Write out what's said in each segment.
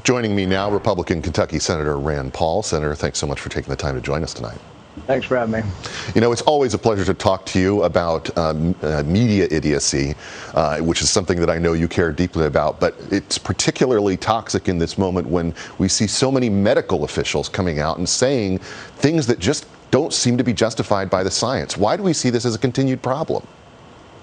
Joining me now, Republican Kentucky Senator Rand Paul. Senator, thanks so much for taking the time to join us tonight. Thanks for having me. You know, it's always a pleasure to talk to you about media idiocy, which is something that I know you care deeply about, but it's particularly toxic in this moment when we see so many medical officials coming out and saying things that just don't seem to be justified by the science. Why do we see this as a continued problem?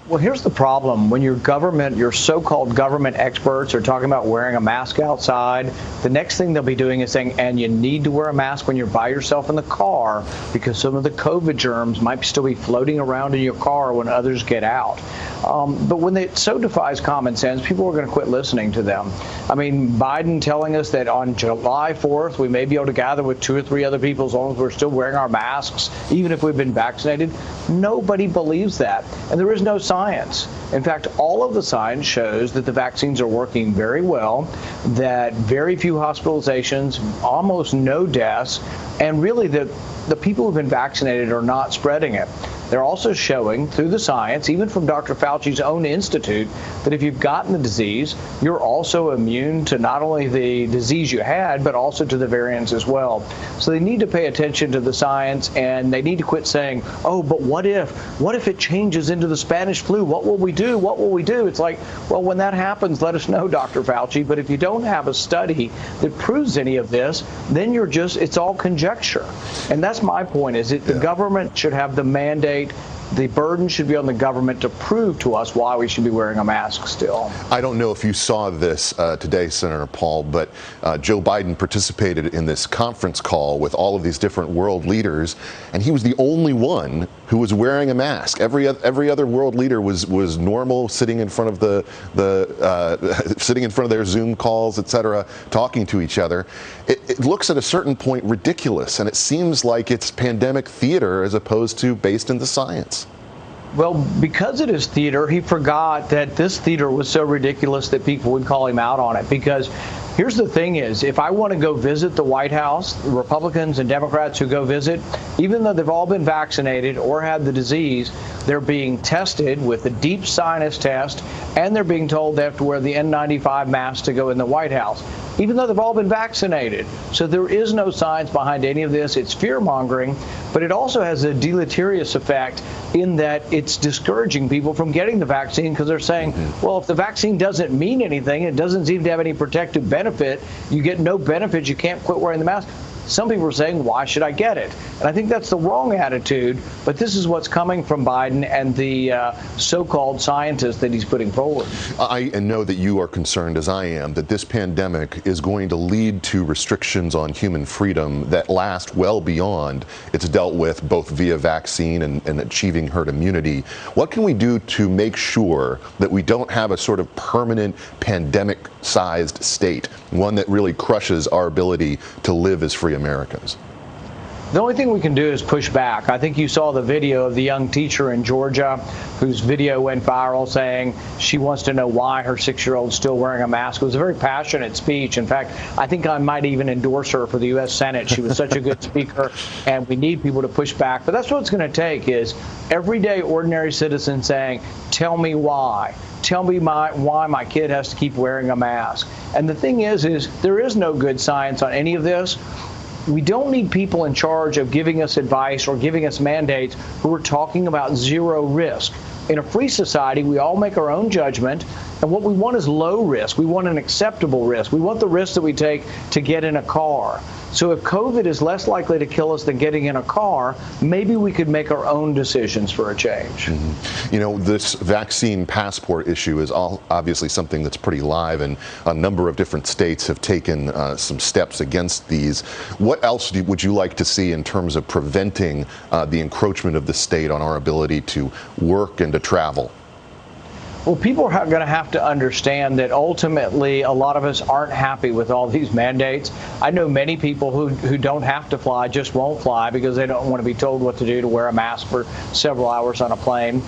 Well, here's the problem. When your so-called government experts are talking about wearing a mask outside, the next thing they'll be doing is saying, and you need to wear a mask when you're by yourself in the car because some of the COVID germs might still be floating around in your car when others get out. But when it so defies common sense, people are going to quit listening to them. I mean, Biden telling us that on July 4th, we may be able to gather with 2 or 3 other people as long as we're still wearing our masks, even if we've been vaccinated. Nobody believes that. And there is no science. In fact, all of the science shows that the vaccines are working very well, that very few hospitalizations, almost no deaths, and really the people who've been vaccinated are not spreading it. They're also showing through the science, even from Dr. Fauci's own institute, that if you've gotten the disease, you're also immune to not only the disease you had, but also to the variants as well. So they need to pay attention to the science, and they need to quit saying, oh, but what if it changes into the Spanish flu? What will we do? What will we do? It's like, well, when that happens, let us know, Dr. Fauci. But if you don't have a study that proves any of this, then it's all conjecture. And that's my point, is that the government should have the mandate. The burden should be on the government to prove to us why we should be wearing a mask still. I don't know if you saw this today, Senator Paul, but Joe Biden participated in this conference call with all of these different world leaders, and he was the only one who was wearing a mask. Every other world leader was normal, sitting in front of sitting in front of their Zoom calls, etc., talking to each other. It looks at a certain point ridiculous, and it seems like it's pandemic theater as opposed to based in the science. Well, because it is theater, he forgot that this theater was so ridiculous that people would call him out on it. Because here's the thing is, if I want to go visit the White House, the Republicans and Democrats who go visit, even though they've all been vaccinated or had the disease, they're being tested with a deep sinus test, and they're being told they have to wear the N95 mask to go in the White House, even though they've all been vaccinated. So there is no science behind any of this. It's fear-mongering, but it also has a deleterious effect in that it's discouraging people from getting the vaccine because they're saying, well, if the vaccine doesn't mean anything, it doesn't seem to have any protective benefit, you get no benefit, you can't quit wearing the mask. Some people are saying, why should I get it? And I think that's the wrong attitude, but this is what's coming from Biden and the so-called scientists that he's putting forward. I know that you are concerned, as I am, that this pandemic is going to lead to restrictions on human freedom that last well beyond it's dealt with both via vaccine and achieving herd immunity. What can we do to make sure that we don't have a sort of permanent pandemic-sized state, one that really crushes our ability to live as free Americans? The only thing we can do is push back. I think you saw the video of the young teacher in Georgia whose video went viral saying she wants to know why her 6-year-old's still wearing a mask. It was a very passionate speech. In fact, I think I might even endorse her for the U.S. Senate. She was such a good speaker, and we need people to push back. But that's what it's going to take, is everyday ordinary citizens saying, tell me why. Tell me why my kid has to keep wearing a mask. And the thing is there is no good science on any of this. We don't need people in charge of giving us advice or giving us mandates who are talking about zero risk. In a free society, we all make our own judgment, and what we want is low risk. We want an acceptable risk. We want the risk that we take to get in a car. So if COVID is less likely to kill us than getting in a car, maybe we could make our own decisions for a change. You know, this vaccine passport issue is obviously something that's pretty live, and a number of different states have taken some steps against these. What else would you like to see in terms of preventing the encroachment of the state on our ability to work and to travel? Well, people are going to have to understand that ultimately a lot of us aren't happy with all these mandates. I know many people who don't have to fly, just won't fly because they don't want to be told what to do, to wear a mask for several hours on a plane.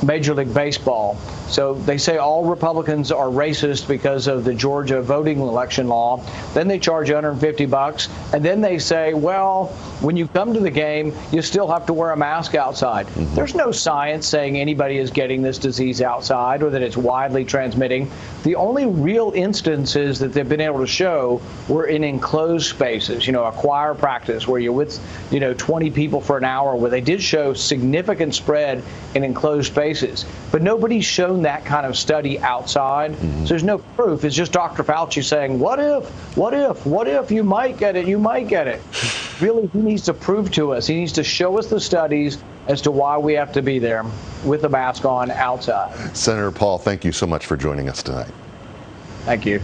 Major League Baseball So they say all Republicans are racist because of the Georgia voting election law. Then they charge $150, and then they say, well, when you come to the game, you still have to wear a mask outside. There's no science saying anybody is getting this disease outside or that it's widely transmitting. The only real instances that they've been able to show were in enclosed spaces, a choir practice where you're with, 20 people for an hour, where they did show significant spread in enclosed spaces. But nobody's shown that kind of study outside. So there's no proof. It's just Dr. Fauci saying, what if you might get it? Really, he needs to prove to us. He needs to show us the studies as to why we have to be there with a mask on outside. Senator Paul, thank you so much for joining us tonight. Thank you.